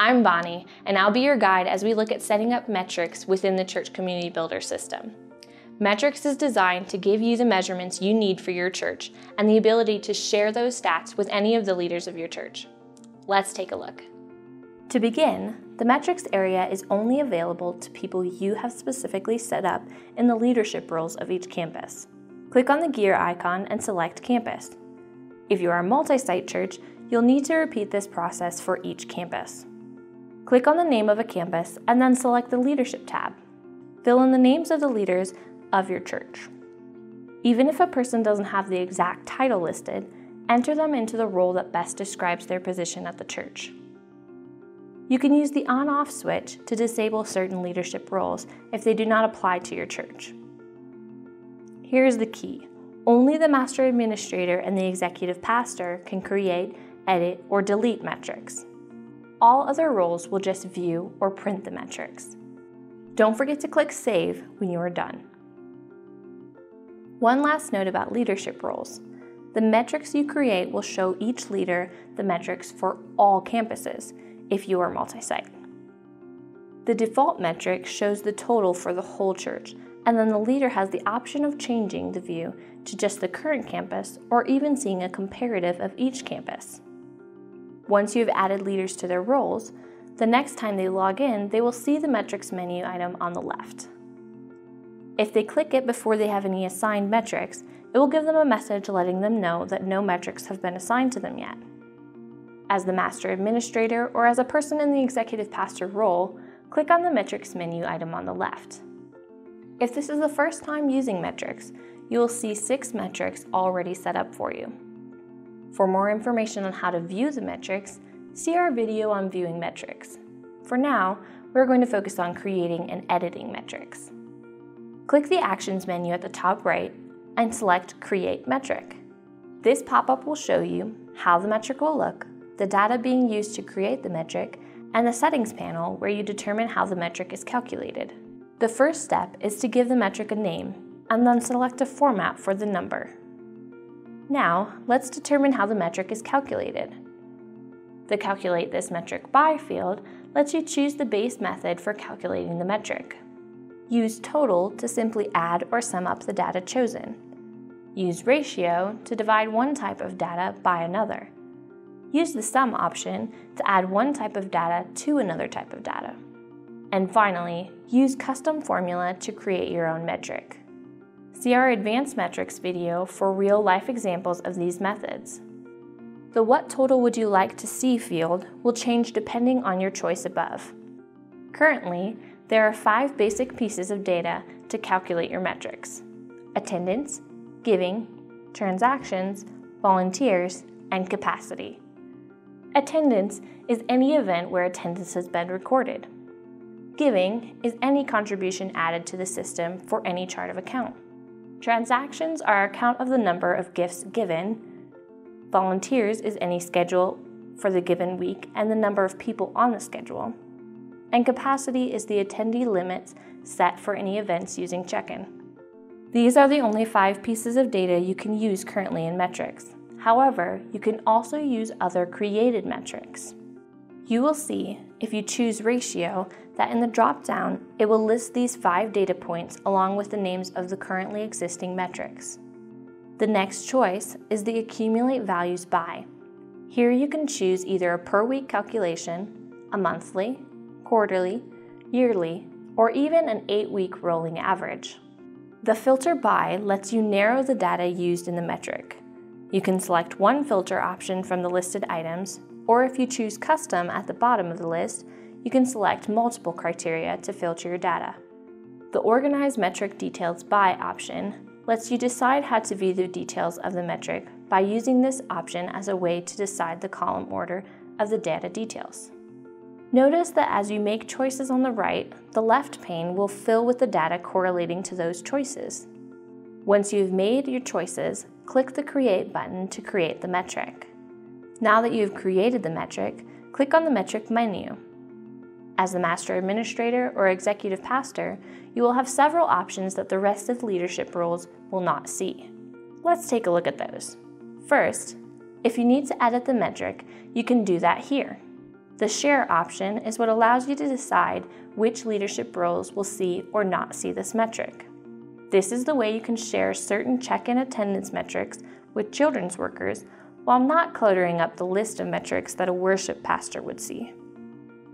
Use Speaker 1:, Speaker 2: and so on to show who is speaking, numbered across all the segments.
Speaker 1: I'm Bonnie, and I'll be your guide as we look at setting up metrics within the Church Community Builder system. Metrics is designed to give you the measurements you need for your church and the ability to share those stats with any of the leaders of your church. Let's take a look. To begin, the metrics area is only available to people you have specifically set up in the leadership roles of each campus. Click on the gear icon and select Campus. If you are a multi-site church, you'll need to repeat this process for each campus. Click on the name of a campus and then select the Leadership tab. Fill in the names of the leaders of your church. Even if a person doesn't have the exact title listed, enter them into the role that best describes their position at the church. You can use the on-off switch to disable certain leadership roles if they do not apply to your church. Here's the key. Only the master administrator and the executive pastor can create, edit, or delete metrics. All other roles will just view or print the metrics. Don't forget to click Save when you are done. One last note about leadership roles. The metrics you create will show each leader the metrics for all campuses if you are multi-site. The default metric shows the total for the whole church, and then the leader has the option of changing the view to just the current campus or even seeing a comparative of each campus. Once you have added leaders to their roles, the next time they log in, they will see the metrics menu item on the left. If they click it before they have any assigned metrics, it will give them a message letting them know that no metrics have been assigned to them yet. As the master administrator or as a person in the executive pastor role, click on the metrics menu item on the left. If this is the first time using metrics, you will see 6 metrics already set up for you. For more information on how to view the metrics, see our video on viewing metrics. For now, we're going to focus on creating and editing metrics. Click the Actions menu at the top right and select Create Metric. This pop-up will show you how the metric will look, the data being used to create the metric, and the Settings panel where you determine how the metric is calculated. The first step is to give the metric a name, and then select a format for the number. Now, let's determine how the metric is calculated. The Calculate this metric by field lets you choose the base method for calculating the metric. Use total to simply add or sum up the data chosen. Use ratio to divide one type of data by another. Use the sum option to add one type of data to another type of data. And finally, use custom formula to create your own metric. See our advanced metrics video for real-life examples of these methods. The What Total Would You Like to See field will change depending on your choice above. Currently, there are 5 basic pieces of data to calculate your metrics: attendance, giving, transactions, volunteers, and capacity. Attendance is any event where attendance has been recorded. Giving is any contribution added to the system for any chart of account. Transactions are a count of the number of gifts given. Volunteers is any schedule for the given week and the number of people on the schedule. And capacity is the attendee limits set for any events using check-in. These are the only 5 pieces of data you can use currently in metrics. However, you can also use other created metrics. You will see, if you choose ratio, that in the drop-down, it will list these 5 data points along with the names of the currently existing metrics. The next choice is the Accumulate Values By. Here you can choose either a per-week calculation, a monthly, quarterly, yearly, or even an 8-week rolling average. The Filter By lets you narrow the data used in the metric. You can select one filter option from the listed items, or if you choose Custom at the bottom of the list, you can select multiple criteria to filter your data. The Organize Metric Details By option lets you decide how to view the details of the metric by using this option as a way to decide the column order of the data details. Notice that as you make choices on the right, the left pane will fill with the data correlating to those choices. Once you've made your choices, click the Create button to create the metric. Now that you've created the metric, click on the Metric menu. As the Master Administrator or Executive Pastor, you will have several options that the rest of the leadership roles will not see. Let's take a look at those. First, if you need to edit the metric, you can do that here. The Share option is what allows you to decide which leadership roles will see or not see this metric. This is the way you can share certain check-in attendance metrics with children's workers while not cluttering up the list of metrics that a worship pastor would see.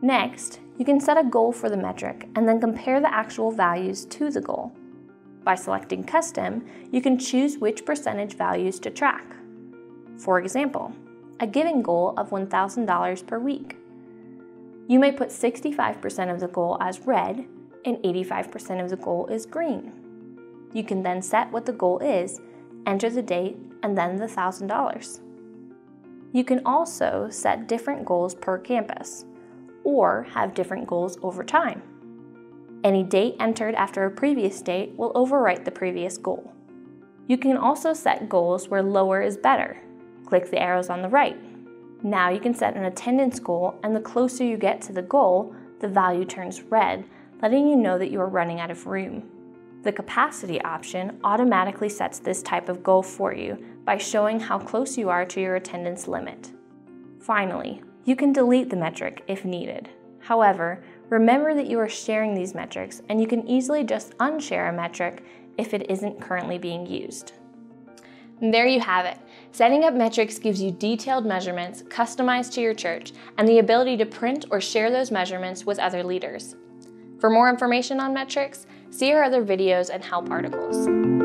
Speaker 1: Next, you can set a goal for the metric and then compare the actual values to the goal. By selecting Custom, you can choose which percentage values to track. For example, a giving goal of $1,000 per week. You may put 65% of the goal as red and 85% of the goal is green. You can then set what the goal is, enter the date, and then the $1,000. You can also set different goals per campus, or have different goals over time. Any date entered after a previous date will overwrite the previous goal. You can also set goals where lower is better. Click the arrows on the right. Now you can set an attendance goal, and the closer you get to the goal, the value turns red, letting you know that you are running out of room. The Capacity option automatically sets this type of goal for you by showing how close you are to your attendance limit. Finally, you can delete the metric if needed. However, remember that you are sharing these metrics, and you can easily just unshare a metric if it isn't currently being used. And there you have it. Setting up metrics gives you detailed measurements customized to your church and the ability to print or share those measurements with other leaders. For more information on metrics, see our other videos and help articles.